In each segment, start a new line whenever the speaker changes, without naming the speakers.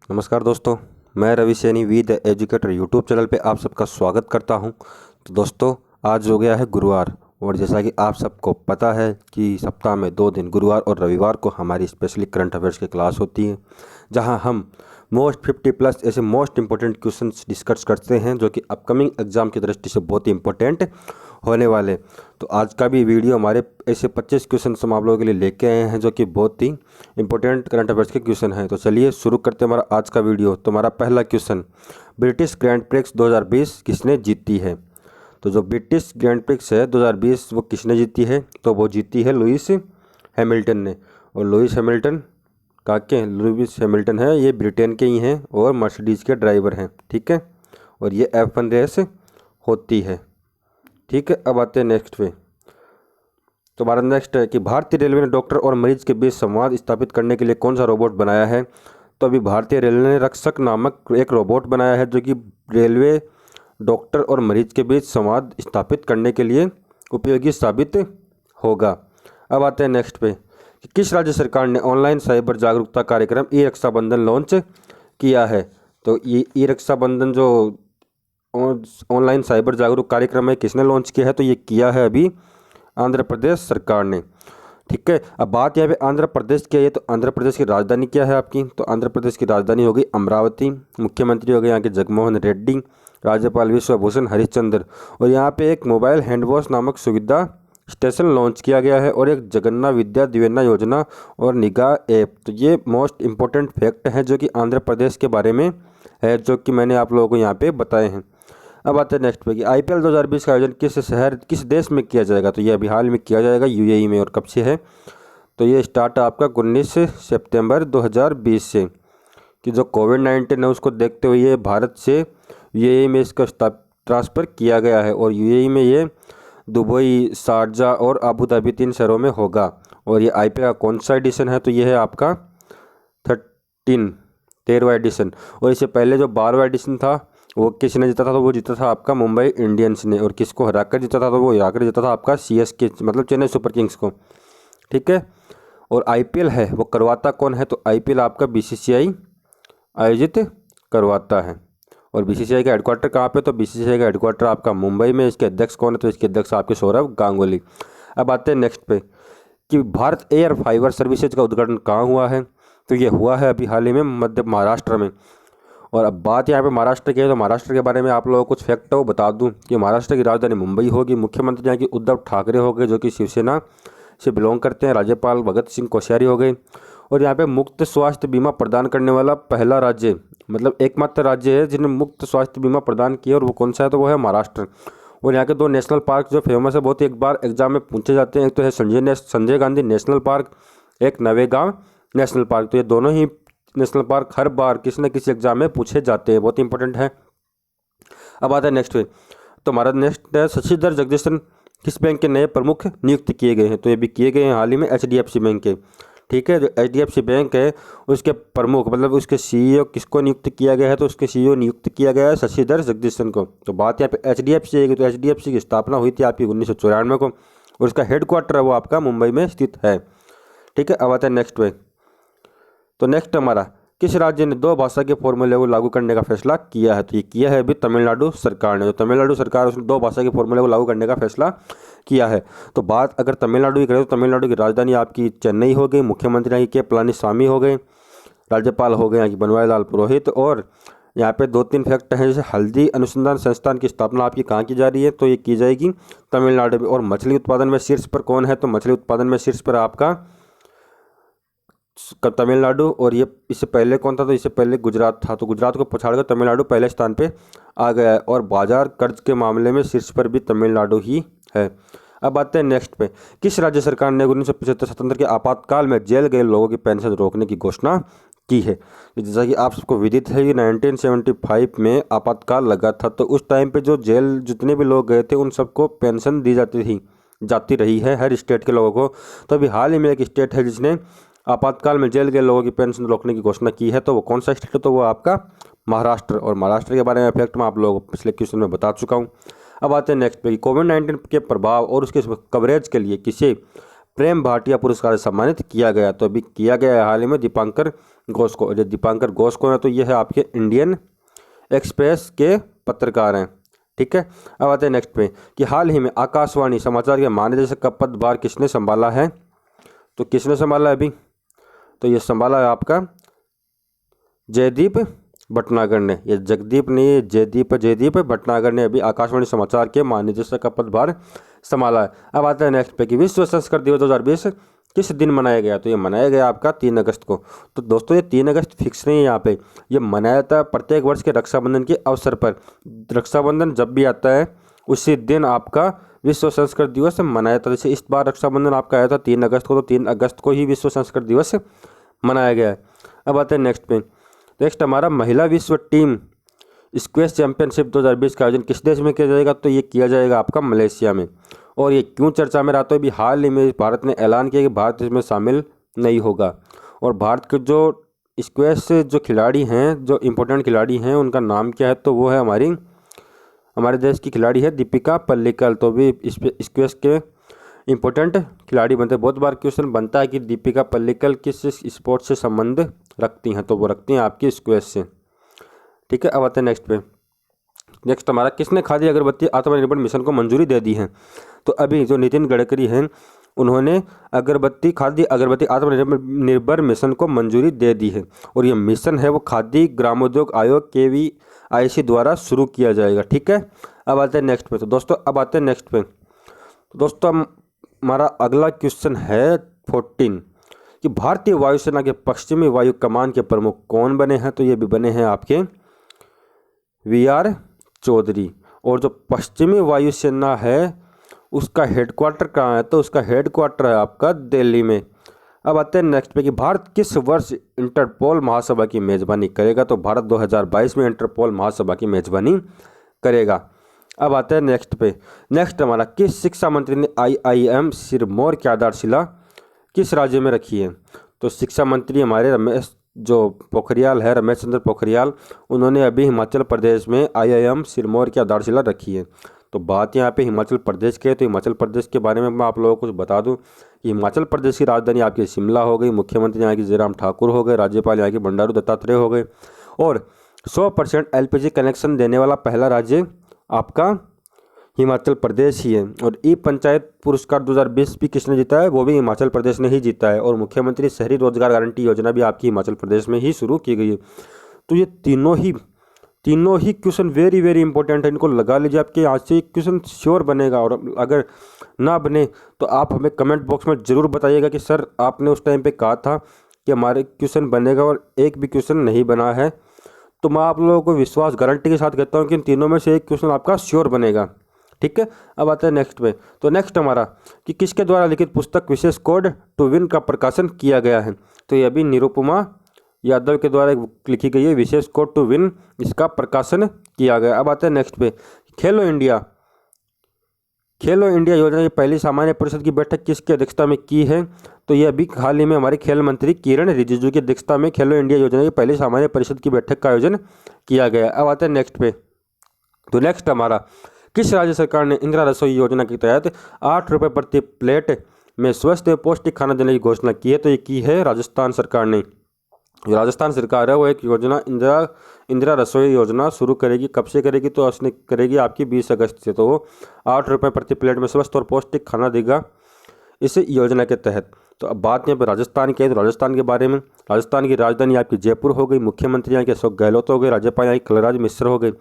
नमस्कार दोस्तों, मैं Ravi Saini we the educator YouTube channel पे आप सबका स्वागत करता हूं। तो दोस्तों, आज हो गया है गुरुवार और जैसा कि आप सबको पता है कि सप्ताह में 2 दिन गुरुवार और रविवार को हमारी स्पेशली करंट अफेयर्स की क्लास होती है, जहां हम मोस्ट 50+ ऐसे मोस्ट इंपॉर्टेंट क्वेश्चंस डिस्कस करते हैं जो कि अपकमिंग एग्ज़ाम की दृष्टि से बहुत ही इंपॉर्टेंट होने वाले। तो आज का भी वीडियो हमारे ऐसे 25 क्वेश्चन हम आप लोगों के लिए लेके आए हैं जो कि बहुत ही इंपॉर्टेंट करंट अफेयर्स के क्वेश्चन हैं। तो चलिए शुरू करते हैं हमारा आज का वीडियो। तो हमारा पहला क्वेश्चन, ब्रिटिश ग्रैंड प्रिक्स 2020 किसने जीती है? तो जो ब्रिटिश ग्रैंड प्रिक्स है 2020 वो किसने जीती है? तो वो जीती है लुइस हैमिल्टन ने। और लुइस हैमिल्टन लुइस हैमिल्टन है, ये ब्रिटेन के ही हैं और मर्सिडीज़ के ड्राइवर हैं। ठीक है, और ये F1 रेस होती है। ठीक है, अब आते हैं नेक्स्ट पे। तो हमारा नेक्स्ट है कि भारतीय रेलवे ने डॉक्टर और मरीज के बीच संवाद स्थापित करने के लिए कौन सा रोबोट बनाया है? तो अभी भारतीय रेलवे ने रक्षक नामक एक रोबोट बनाया है जो कि रेलवे डॉक्टर और मरीज के बीच संवाद स्थापित करने के लिए उपयोगी साबित होगा। अब आते हैं नेक्स्ट पे कि किस राज्य सरकार ने ऑनलाइन साइबर जागरूकता कार्यक्रम ई रक्षाबंधन लॉन्च किया है? तो ये ई रक्षाबंधन जो ऑनलाइन साइबर जागरूक कार्यक्रम है किसने लॉन्च किया है? तो ये किया है अभी आंध्र प्रदेश सरकार ने। ठीक है, अब बात यहाँ पे आंध्र प्रदेश की है, तो आंध्र प्रदेश की राजधानी क्या है आपकी? तो आंध्र प्रदेश की राजधानी हो गई अमरावती। मुख्यमंत्री हो गए यहाँ के जगनमोहन रेड्डी, राज्यपाल विश्वभूषण हरिश्चंद्र। और यहाँ पे एक मोबाइल हैंड वॉश नामक सुविधा स्टेशन लॉन्च किया गया है और एक जगन्ना विद्या दिवेना योजना और निगाह ऐप। तो ये मोस्ट इंपॉर्टेंट फैक्ट है जो कि आंध्र प्रदेश के बारे में है, जो कि मैंने आप लोगों को यहाँ पे बताए हैं। अब आते हैं नेक्स्ट पे कि IPL 2020 का आयोजन किस देश में किया जाएगा? तो ये अभी हाल में किया जाएगा UAE में। और कब से है? तो ये स्टार्ट है आपका 19 सितंबर 2020 से। कि जो कोविड-19 है उसको देखते हुए ये भारत से UAE में इसका ट्रांसफ़र किया गया है और UAE में ये दुबई, शारजा और अबू धाबी 3 शहरों में होगा। और ये IPL का कौन सा एडिशन है? तो ये है आपका 13वां एडिशन। और इससे पहले जो 12वां एडिशन था वो किसने जीता था? तो वो जीता था आपका मुंबई इंडियंस ने। और किसको हराकर जीता था? तो वो हराकर जीता था आपका CSK मतलब चेन्नई सुपर किंग्स को। ठीक है, और IPL है वो करवाता कौन है? तो IPL आपका BCCI आयोजित करवाता है। और BCCI का हेडक्वार्टर कहाँ पे? तो BCCI का हेडक्वार्टर आपका मुंबई में। इसके अध्यक्ष कौन है? तो इसके अध्यक्ष आपके सौरभ गांगुली। अब आते हैं नेक्स्ट पे कि भारत एयर फाइबर सर्विसेज का उद्घाटन कहाँ हुआ है? तो ये हुआ है अभी हाल ही में मध्य महाराष्ट्र में। और अब बात यहाँ पे महाराष्ट्र की है, तो महाराष्ट्र के बारे में आप लोगों को कुछ फैक्ट है वो बता दूं कि महाराष्ट्र की राजधानी मुंबई होगी। मुख्यमंत्री यहाँ की उद्धव ठाकरे हो गए जो कि शिवसेना से बिलोंग करते हैं। राज्यपाल भगत सिंह कोश्यारी हो गए। और यहाँ पे मुफ्त स्वास्थ्य बीमा प्रदान करने वाला पहला राज्य मतलब एकमात्र राज्य है जिन्हें मुफ्त स्वास्थ्य बीमा प्रदान किया, और वो कौन सा है? तो वो है महाराष्ट्र। और यहाँ के 2 नेशनल पार्क जो फेमस है, बहुत ही एक बार एग्जाम में पूछे जाते हैं। एक तो है संजय गांधी नेशनल पार्क, एक नवेगांव नेशनल पार्क। तो ये दोनों ही नेशनल पार्क हर बार किसी न किसी एग्जाम में पूछे जाते हैं, बहुत इंपॉर्टेंट है। अब आता है नेक्स्ट पे। तो हमारा नेक्स्ट है शशिधर जगदीशन किस बैंक के नए प्रमुख नियुक्त किए गए हैं? तो ये भी किए गए हैं हाल ही में HDFC बैंक के। ठीक है, जो HDFC बैंक है उसके प्रमुख मतलब उसके CEO किसको नियुक्त किया गया है? तो उसके CEO नियुक्त किया गया है शशिधर जगदीशन को। तो बात यहाँ पे HDFC है, तो HDFC की स्थापना हुई थी आपकी 1994 को और उसका हेडक्वार्टर है वो आपका मुंबई में स्थित है। ठीक है, अब आता है नेक्स्ट पे। तो नेक्स्ट हमारा किस राज्य ने 2 भाषा के फॉर्मूले को लागू करने का फैसला किया है? तो ये किया है अभी तमिलनाडु सरकार ने। तो तमिलनाडु सरकार उसने 2 भाषा के फॉर्मूले को लागू करने का फैसला किया है। तो बात अगर तमिलनाडु की करें तो तमिलनाडु की राजधानी आपकी चेन्नई हो गई। मुख्यमंत्री यहाँ के पलानीस्वामी हो गए। राज्यपाल हो गए यहाँ की बनवारीलाल पुरोहित। और यहाँ पे 2-3 फैक्ट हैं, जैसे हल्दी अनुसंधान संस्थान की स्थापना आपकी कहाँ की जा रही है? तो ये की जाएगी तमिलनाडु में। और मछली उत्पादन में शीर्ष पर कौन है? तो मछली उत्पादन में शीर्ष पर आपका तमिलनाडु। और ये इससे पहले कौन था? तो इससे पहले गुजरात था। तो गुजरात को पछाड़कर तमिलनाडु पहले स्थान पे आ गया है। और बाजार कर्ज के मामले में शीर्ष पर भी तमिलनाडु ही है। अब आते हैं नेक्स्ट पे। किस राज्य सरकार ने 1975 स्वतंत्र के आपातकाल में जेल गए लोगों की पेंशन रोकने की घोषणा की है? जैसा कि आप सबको विदित है कि 1975 में आपातकाल लगा था, तो उस टाइम पे जो जेल जितने भी लोग गए थे उन सबको पेंशन दी जाती रही है हर स्टेट के लोगों को। तो अभी हाल ही में एक स्टेट है जिसने आपातकाल में जेल गए लोगों की पेंशन रोकने की घोषणा की है। तो वो कौन सा स्टेट है? तो वो आपका महाराष्ट्र। और महाराष्ट्र के बारे में फैक्ट मैं आप लोगों को पिछले क्वेश्चन में बता चुका हूँ। अब आते हैं नेक्स्ट पे। कोविड-19 के प्रभाव और उसके कवरेज के लिए किसे प्रेम भाटिया पुरस्कार से सम्मानित किया गया। तो अभी किया गया है हाल ही में दीपांकर घोष को। जो दीपांकर घोष को है तो ये है आपके इंडियन एक्सप्रेस के पत्रकार हैं। ठीक है, अब आते हैं नेक्स्ट पे कि हाल ही में आकाशवाणी समाचार के महानिदेशक का पदभार किसने संभाला है। तो किसने संभाला है अभी, तो ये संभाला है आपका जयदीप भटनागर ने। ये जगदीप नहीं, जयदीप भटनागर ने अभी आकाशवाणी समाचार के महानिदेशक का पदभार संभाला है। अब आता है नेक्स्ट पे कि विश्व संस्कृत दिवस 2020 किस दिन मनाया गया। तो ये मनाया गया आपका 3 अगस्त को। तो दोस्तों ये 3 अगस्त फिक्स नहीं है, यहाँ पे ये मनाया जाता है प्रत्येक वर्ष के रक्षाबंधन के अवसर पर। रक्षाबंधन जब भी आता है उसी दिन आपका विश्व संस्कृत दिवस मनाया जाता है। जैसे इस बार रक्षाबंधन आपका आया था 3 अगस्त को, तो 3 अगस्त को ही विश्व संस्कृत दिवस मनाया गया है। अब आते हैं नेक्स्ट पे। नेक्स्ट हमारा महिला विश्व टीम स्क्वैश चैंपियनशिप 2020 का आयोजन किस देश में किया जाएगा। तो ये किया जाएगा आपका मलेशिया में। और ये क्यों चर्चा में रहा, तो अभी हाल ही में भारत ने ऐलान किया कि भारत इसमें शामिल नहीं होगा। और भारत के जो स्क्वैश जो खिलाड़ी हैं, जो इम्पोर्टेंट खिलाड़ी हैं, उनका नाम क्या है, तो वो है हमारे देश की खिलाड़ी है दीपिका पल्लिकल। तो भी इस स्क्वैश के इम्पोर्टेंट खिलाड़ी बनते हैं। बहुत बार क्वेश्चन बनता है कि दीपिका पल्लिकल किस स्पोर्ट से संबंध रखती हैं, तो वो रखती हैं आपकी स्क्वैश से। ठीक है, अब आते हैं नेक्स्ट पे। नेक्स्ट हमारा किसने खादी अगरबत्ती आत्मनिर्भर मिशन को मंजूरी दे दी है। तो अभी जो नितिन गडकरी हैं उन्होंने खादी अगरबत्ती आत्मनिर्भर मिशन को मंजूरी दे दी है। और ये मिशन है वो खादी ग्रामोद्योग आयोग KVIC द्वारा शुरू किया जाएगा। ठीक है, अब आते हैं नेक्स्ट पे। तो दोस्तों अब आते हैं नेक्स्ट पे। तो दोस्तों हमारा अगला क्वेश्चन है 14 कि भारतीय वायुसेना के पश्चिमी वायु कमान के प्रमुख कौन बने हैं। तो ये भी बने हैं आपके VR चौधरी। और जो पश्चिमी वायुसेना है उसका हेडक्वार्टर कहाँ है, तो उसका हेडक्वार्टर है आपका दिल्ली में। अब आते हैं नेक्स्ट पे कि भारत किस वर्ष इंटरपोल महासभा की मेजबानी करेगा। तो भारत 2022 में इंटरपोल महासभा की मेजबानी करेगा। अब आते हैं नेक्स्ट पे। नेक्स्ट हमारा किस शिक्षा मंत्री ने IIM सिरमौर की आधारशिला किस राज्य में रखी है। तो शिक्षा मंत्री हमारे रमेश चंद्र पोखरियाल, उन्होंने अभी हिमाचल प्रदेश में IIM सिरमौर की आधारशिला रखी है। तो बात यहाँ पे हिमाचल प्रदेश की है, तो हिमाचल प्रदेश के बारे में मैं आप लोगों को कुछ बता दूं कि हिमाचल प्रदेश की राजधानी आपकी शिमला हो गई, मुख्यमंत्री यहाँ की जयराम ठाकुर हो गए, राज्यपाल यहाँ की बंडारू दत्तात्रेय हो गए। और 100% LPG कनेक्शन देने वाला पहला राज्य आपका हिमाचल प्रदेश ही है। और पंचायत पुरस्कार 2020 भी किसने जीता है, वो भी हिमाचल प्रदेश ने ही जीता है। और मुख्यमंत्री शहरी रोजगार गारंटी योजना भी आपकी हिमाचल प्रदेश में ही शुरू की गई है। तो ये तीनों ही क्वेश्चन वेरी वेरी इंपॉर्टेंट है, इनको लगा लीजिए, आपके आज से क्वेश्चन श्योर बनेगा। और अगर ना बने तो आप हमें कमेंट बॉक्स में ज़रूर बताइएगा कि सर आपने उस टाइम पे कहा था कि हमारे क्वेश्चन बनेगा और एक भी क्वेश्चन नहीं बना है। तो मैं आप लोगों को विश्वास गारंटी के साथ कहता हूँ कि इन तीनों में से एक क्वेश्चन आपका श्योर बनेगा। ठीक है, अब आता है नेक्स्ट पे। तो नेक्स्ट हमारा कि किसके द्वारा लिखित पुस्तक विशेष कोड टू विन का प्रकाशन किया गया है। तो ये अभी निरुपमा यादव के द्वारा लिखी गई है विशेष कोड टू विन, इसका प्रकाशन किया गया। अब आते हैं नेक्स्ट पे। खेलो इंडिया योजना की पहली सामान्य परिषद की बैठक किसकी अध्यक्षता में की है। तो ये अभी हाल ही में हमारे खेल मंत्री किरण रिजिजू की अध्यक्षता में खेलो इंडिया योजना की पहली सामान्य परिषद की बैठक का आयोजन किया गया। अब आते हैं नेक्स्ट पे। तो नेक्स्ट हमारा किस राज्य सरकार ने इंदिरा रसोई योजना के तहत 8 रुपये प्रति प्लेट में स्वस्थ एवं पौष्टिक खाना देने की घोषणा की है। तो ये की है राजस्थान सरकार ने। जो राजस्थान सरकार है वो एक योजना इंदिरा रसोई योजना शुरू करेगी। कब से करेगी, तो उसने करेगी आपकी 20 अगस्त से। तो वो 8 रुपये प्रति प्लेट में स्वस्थ और पौष्टिक खाना देगा इस योजना के तहत। तो अब बात यहाँ पर राजस्थान की है, तो राजस्थान के बारे में, राजस्थान की राजधानी आपकी जयपुर हो गई, मुख्यमंत्री यहाँ के अशोक गहलोत हो गए, राज्यपाल यहाँ के कलराज मिश्र हो गए।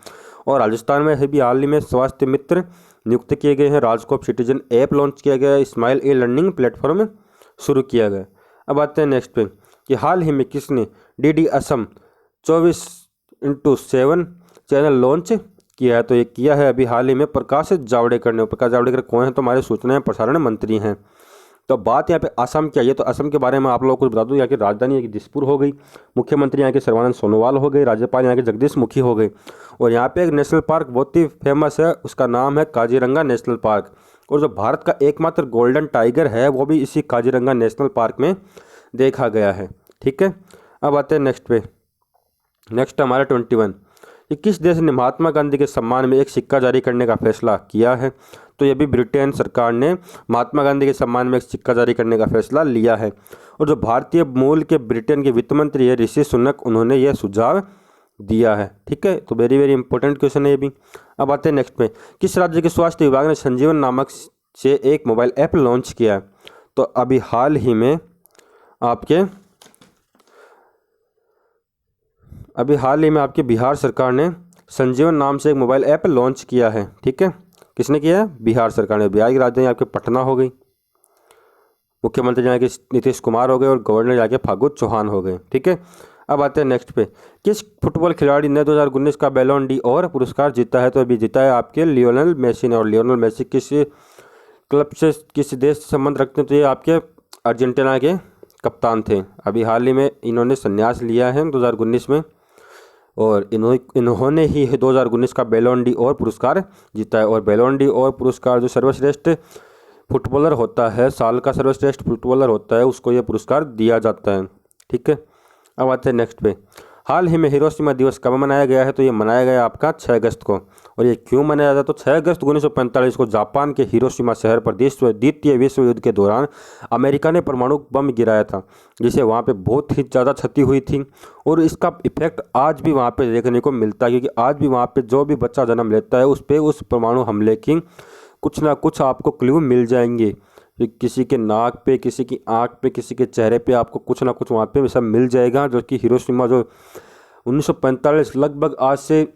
और राजस्थान में भी हाल ही में स्वास्थ्य मित्र नियुक्त किए गए हैं। राजकोप सिटीजन ऐप लॉन्च किया गया है, स्माइल लर्निंग प्लेटफॉर्म शुरू किया गया। अब आते हैं नेक्स्ट पे कि हाल ही में किसने DD असम 24/7 चैनल लॉन्च किया है। तो ये किया है अभी हाल ही में प्रकाश जावड़ेकर ने। प्रकाश जावड़ेकर कौन है, तो हमारे सूचना एवं प्रसारण मंत्री हैं। तो बात यहाँ पे असम की आई है, तो असम के बारे में आप लोगों को बता दूं, यहाँ की राजधानी यहाँ की दिसपुर हो गई, मुख्यमंत्री यहाँ के सर्बानंद सोनोवाल हो गए, राज्यपाल यहाँ के जगदीश मुखी हो गए। और यहाँ पे एक नेशनल पार्क बहुत ही फेमस है, उसका नाम है काजीरंगा नेशनल पार्क। और जो भारत का एकमात्र गोल्डन टाइगर है वो भी इसी काजीरंगा नेशनल पार्क में देखा गया है। ठीक है, अब आते हैं नेक्स्ट पे। नेक्स्ट हमारा 21 कि कि किस देश ने महात्मा गांधी के सम्मान में एक सिक्का जारी करने का फैसला किया है? तो ये भी ब्रिटेन सरकार ने महात्मा गांधी के सम्मान में एक सिक्का जारी करने का फैसला लिया है। और जो भारतीय मूल के ब्रिटेन के वित्त मंत्री है ऋषि सुनक, उन्होंने यह सुझाव दिया है। ठीक है, तो वेरी वेरी इंपॉर्टेंट क्वेश्चन है ये भी। अब आते हैं नेक्स्ट पे, किस राज्य के स्वास्थ्य विभाग ने संजीवन नामक से एक मोबाइल ऐप लॉन्च किया है? तो अभी हाल ही में आपके बिहार सरकार ने संजीवन नाम से एक मोबाइल ऐप लॉन्च किया है। ठीक है, किसने किया है? बिहार सरकार ने। बिहार की राजधानी आपके पटना हो गई, मुख्यमंत्री यहाँ के नीतीश कुमार हो गए और गवर्नर यहाँ के फागू चौहान हो गए। ठीक है, अब आते हैं नेक्स्ट पे, किस फुटबॉल खिलाड़ी ने 2019 का बैलोन डी और पुरस्कार जीता है? तो अभी जीता है आपके लियोनेल मेसी ने। और लियोनेल मेसी किस क्लब से, किस देश से संबंध रखते हैं? तो ये आपके अर्जेंटीना के कप्तान थे। अभी हाल ही में इन्होंने संन्यास लिया है 2019 में, और इन्होंने ही 2019 का बैलोन डी और पुरस्कार जीता है। और बैलोन डी और पुरस्कार जो सर्वश्रेष्ठ फुटबॉलर होता है, साल का सर्वश्रेष्ठ फुटबॉलर होता है, उसको यह पुरस्कार दिया जाता है। ठीक है, अब आते हैं नेक्स्ट पे, हाल ही में हिरोशिमा दिवस कब मनाया गया है? तो ये मनाया गया आपका 6 अगस्त को। और ये क्यों मनाया जाता है? तो 6 अगस्त 1945 को जापान के हिरोशिमा शहर पर द्वितीय विश्व युद्ध के दौरान अमेरिका ने परमाणु बम गिराया था, जिसे वहाँ पे बहुत ही ज़्यादा क्षति हुई थी। और इसका इफेक्ट आज भी वहाँ पे देखने को मिलता है, क्योंकि आज भी वहाँ पे जो भी बच्चा जन्म लेता है उस पर उस परमाणु हमले की कुछ ना कुछ आपको क्लू मिल जाएंगे। किसी के नाक पे, किसी की आँख पे, किसी के चेहरे पे आपको कुछ ना कुछ वहाँ पे सब मिल जाएगा। जो कि हिरोशिमा जो 1945 लगभग आज से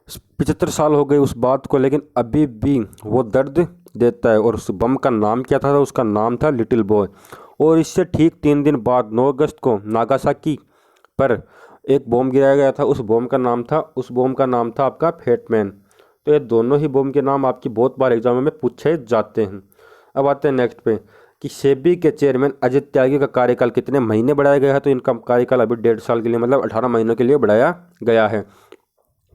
75 साल हो गए उस बात को, लेकिन अभी भी वो दर्द देता है। और उस बम का नाम क्या था? उसका नाम था लिटिल बॉय। और इससे ठीक 3 दिन बाद 9 अगस्त को नागासाकी पर एक बम गिराया गया था। उस बम का नाम था आपका फैटमैन। तो ये दोनों ही बम के नाम आपकी बहुत बार एग्जाम में पूछे जाते हैं। अब आते हैं नेक्स्ट पे, कि सेबी के चेयरमैन अजय त्यागी का कार्यकाल कितने महीने बढ़ाया गया है? तो इनका कार्यकाल अभी 1.5 साल के लिए, मतलब 18 महीनों के लिए बढ़ाया गया है।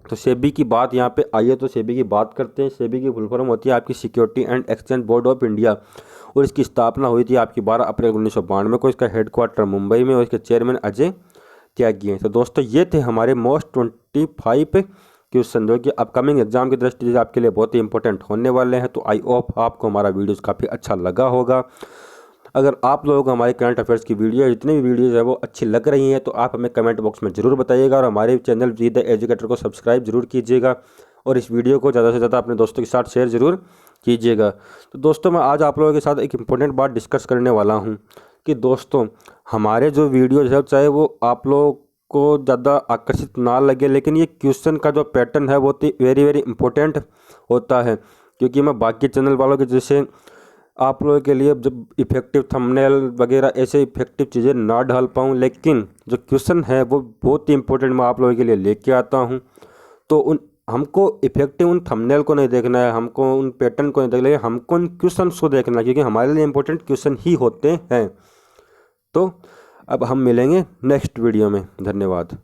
तो सेबी की बात यहाँ पे आइए, तो सेबी की बात करते हैं। सेबी की फुल फॉर्म होती है आपकी security and exchange board of India, और इसकी स्थापना हुई थी आपकी 12 अप्रैल 1992 को। इसका हेडक्वार्टर मुंबई में, और इसके चेयरमैन अजय त्यागी हैं। तो दोस्तों ये थे हमारे मोस्ट 25 क्वेश्चन, जो कि अपकमिंग एग्जाम की दृष्टि से आपके लिए बहुत ही इंपॉर्टेंट होने वाले हैं। तो आई होप आपको हमारा वीडियोस काफ़ी अच्छा लगा होगा। अगर आप लोगों को हमारे करंट अफेयर्स की वीडियो, जितनी भी वीडियोज़ है वो अच्छी लग रही हैं, तो आप हमें कमेंट बॉक्स में ज़रूर बताइएगा। और हमारे चैनल द एजुकेटर को सब्सक्राइब जरूर कीजिएगा, और इस वीडियो को ज़्यादा से ज़्यादा अपने दोस्तों के साथ शेयर ज़रूर कीजिएगा। तो दोस्तों मैं आज आप लोगों के साथ एक इम्पोर्टेंट बात डिस्कस करने वाला हूँ कि दोस्तों हमारे जो वीडियोज़ है, चाहे वो आप लोग को ज़्यादा आकर्षित ना लगे, लेकिन ये क्वेश्चन का जो पैटर्न है वो वेरी वेरी इंपॉर्टेंट होता है। क्योंकि मैं बाकी चैनल वालों के जैसे आप लोगों के लिए जब इफेक्टिव थंबनेल वगैरह ऐसे इफेक्टिव चीज़ें ना डाल पाऊँ, लेकिन जो क्वेश्चन है वो बहुत ही इंपॉर्टेंट मैं आप लोगों के लिए लेके आता हूँ। तो हमको इफेक्टिव उन थंबनेल को नहीं देखना है, हमको उन पैटर्न को नहीं देखना है, हमको उन क्वेश्चन को देखना है, क्योंकि हमारे लिए इंपॉर्टेंट क्वेश्चन ही होते हैं। तो अब हम मिलेंगे नेक्स्ट वीडियो में। धन्यवाद।